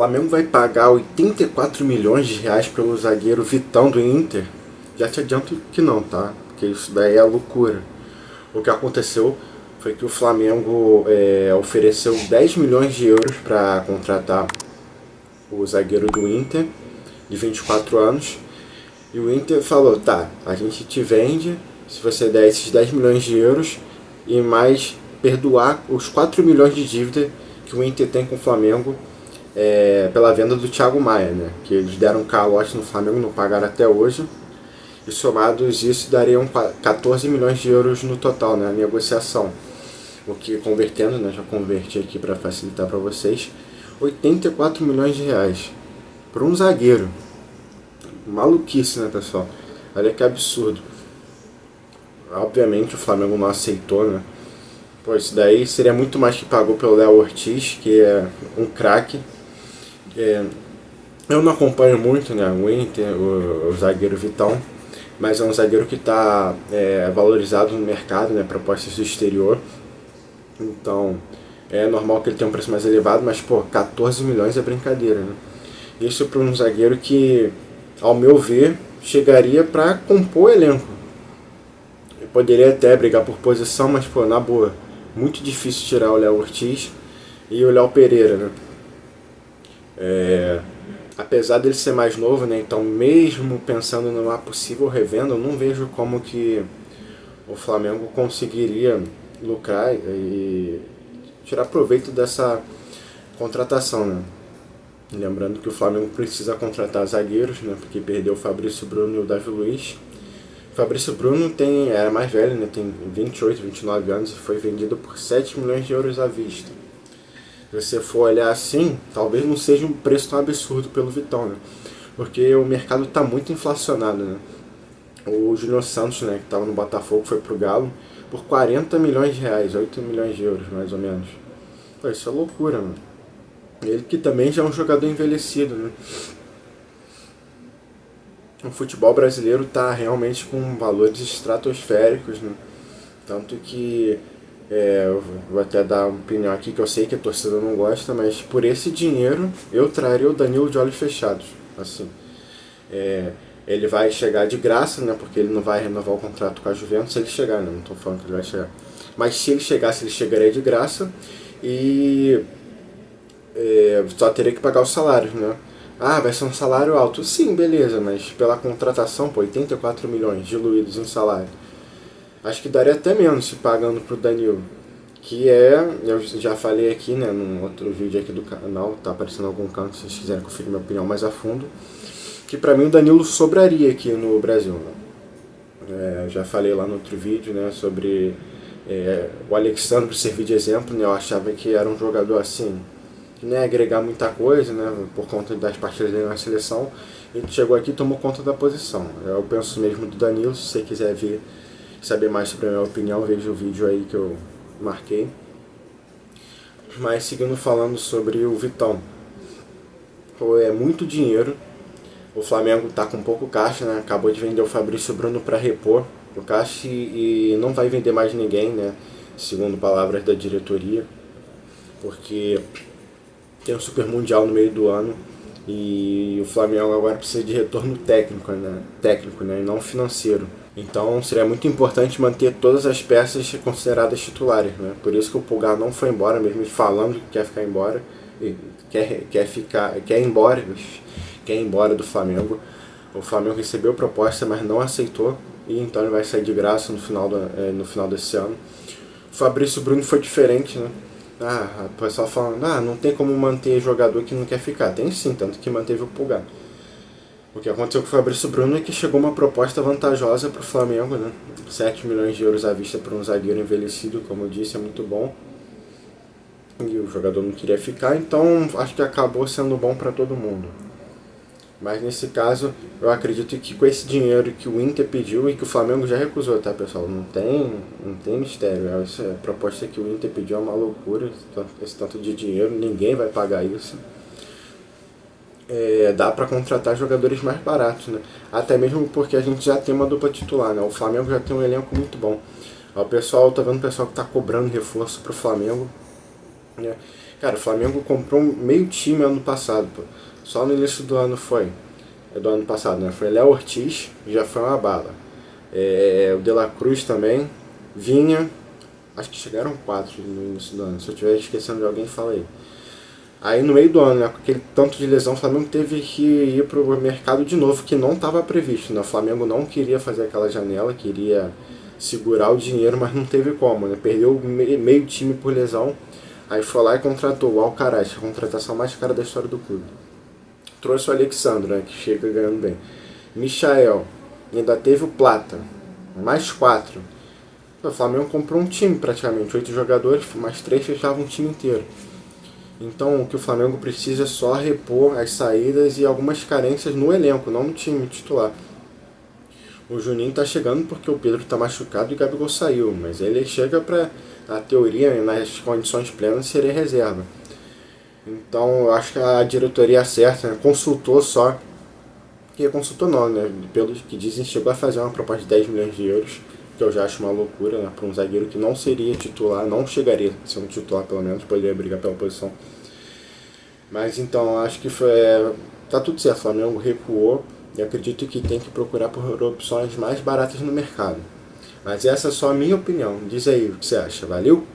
Flamengo vai pagar 84 milhões de reais pelo zagueiro Vitão do Inter? Já te adianto que não, tá? Porque isso daí é loucura. O que aconteceu foi que o Flamengo ofereceu 10 milhões de euros para contratar o zagueiro do Inter, de 24 anos. E o Inter falou, tá, a gente te vende se você der esses 10 milhões de euros e mais perdoar os 4 milhões de dívida que o Inter tem com o Flamengo pela venda do Thiago Maia, né? Que eles deram um calote no Flamengo, não pagaram até hoje. E somados isso dariam 14 milhões de euros no total, né? A negociação. O que convertendo, né? Já converti aqui para facilitar para vocês. 84 milhões de reais para um zagueiro. Maluquice, né, pessoal? Olha que absurdo. Obviamente o Flamengo não aceitou, né? Pô, isso daí seria muito mais que pagou pelo Léo Ortiz, que é um craque. Eu não acompanho muito, né, o Inter, o zagueiro Vitão, mas é um zagueiro que está valorizado no mercado, né, propostas do exterior. Então é normal que ele tenha um preço mais elevado, mas pô, 14 milhões é brincadeira, né? Isso para um zagueiro que, ao meu ver, chegaria para compor o elenco. Eu poderia até brigar por posição, mas pô, na boa, muito difícil tirar o Léo Ortiz e o Léo Pereira, né? Apesar dele ser mais novo, né? Então mesmo pensando numa possível revenda, eu não vejo como que o Flamengo conseguiria lucrar e tirar proveito dessa contratação, né? Lembrando que o Flamengo precisa contratar zagueiros, né? Porque perdeu o Fabrício Bruno e o Davi Luiz. O Fabrício Bruno era mais velho, né? Tem 28, 29 anos e foi vendido por 7 milhões de euros à vista. Se você for olhar assim, talvez não seja um preço tão absurdo pelo Vitão, né? Porque o mercado está muito inflacionado, né? O Júnior Santos, né, que estava no Botafogo, foi pro Galo por 40 milhões de reais, 8 milhões de euros, mais ou menos. Pô, isso é loucura, mano. Ele que também já é um jogador envelhecido, né? O futebol brasileiro está realmente com valores estratosféricos, né? Tanto que eu vou até dar uma opinião aqui que eu sei que a torcida não gosta, mas por esse dinheiro eu traria o Danilo de olhos fechados. Assim, ele vai chegar de graça, né? Porque ele não vai renovar o contrato com a Juventus se ele chegar, né? Não estou falando que ele vai chegar. Mas se ele chegasse, ele chegaria de graça e só teria que pagar os salários, né? Ah, vai ser um salário alto. Sim, beleza, mas pela contratação, pô, 84 milhões diluídos em salário. Acho que daria até menos se pagando pro Danilo. Que eu já falei aqui, né, num outro vídeo aqui do canal, tá aparecendo em algum canto, se vocês quiserem conferir minha opinião mais a fundo, que pra mim o Danilo sobraria aqui no Brasil, né? Já falei lá no outro vídeo, né, sobre o Alexandre servir de exemplo, né? Eu achava que era um jogador assim, que não ia agregar muita coisa, né, por conta das partidas dele na seleção. Ele chegou aqui e tomou conta da posição. Eu penso mesmo do Danilo. Se você quiser saber mais sobre a minha opinião, veja o vídeo aí que eu marquei. Mas seguindo falando sobre o Vitão, é muito dinheiro. O Flamengo está com pouco caixa, né? Acabou de vender o Fabrício Bruno para repor o caixa e não vai vender mais ninguém, né? Segundo palavras da diretoria, porque tem um Super Mundial no meio do ano e o Flamengo agora precisa de retorno técnico, né? E não financeiro. Então seria muito importante manter todas as peças consideradas titulares, né? Por isso que o Pulgar não foi embora, mesmo falando que quer ficar embora, quer ir embora do Flamengo. O Flamengo recebeu proposta, mas não aceitou, e então ele vai sair de graça no final desse ano. O Fabrício Bruno foi diferente, né? O pessoal falando, não tem como manter jogador que não quer ficar. Tem sim, tanto que manteve o Pulgar. O que aconteceu com o Fabrício Bruno é que chegou uma proposta vantajosa para o Flamengo, né? 7 milhões de euros à vista para um zagueiro envelhecido, como eu disse, é muito bom. E o jogador não queria ficar, então acho que acabou sendo bom para todo mundo. Mas nesse caso, eu acredito que com esse dinheiro que o Inter pediu e que o Flamengo já recusou, tá, pessoal? Não tem mistério. Essa proposta que o Inter pediu é uma loucura, esse tanto de dinheiro, ninguém vai pagar isso. Dá para contratar jogadores mais baratos, né? Até mesmo porque a gente já tem uma dupla titular, né? O Flamengo já tem um elenco muito bom. Tá vendo o pessoal que tá cobrando reforço pro Flamengo, né? Cara, o Flamengo comprou meio time ano passado, pô. Só no início do ano foi. É do ano passado, né? Foi Léo Ortiz, já foi uma bala. O De La Cruz também. Vinha. Acho que chegaram 4 no início do ano. Se eu estiver esquecendo de alguém, fala aí. Aí no meio do ano, né, com aquele tanto de lesão, o Flamengo teve que ir pro mercado de novo, que não estava previsto, né? O Flamengo não queria fazer aquela janela, queria segurar o dinheiro, mas não teve como, né? Perdeu meio time por lesão. Aí foi lá e contratou o Alcaraz, a contratação mais cara da história do clube. Trouxe o Alexandre, né, que chega ganhando bem. Michael, ainda teve o Plata, mais 4. O Flamengo comprou um time praticamente, 8 jogadores, mais 3 fechavam um time inteiro. Então o que o Flamengo precisa é só repor as saídas e algumas carências no elenco, não no time titular. O Juninho tá chegando porque o Pedro tá machucado e o Gabigol saiu, mas ele chega para, na teoria, nas condições plenas, seria reserva. Então eu acho que a diretoria acerta, né? Consultou só, que consultou não, né? Pelo que dizem, chegou a fazer uma proposta de 10 milhões de euros, que eu já acho uma loucura, né? Para um zagueiro que não seria titular, não chegaria a ser um titular pelo menos, poderia brigar pela posição. Mas então acho que tá tudo certo, o Flamengo recuou e acredito que tem que procurar por opções mais baratas no mercado. Mas essa é só a minha opinião. Diz aí o que você acha. Valeu?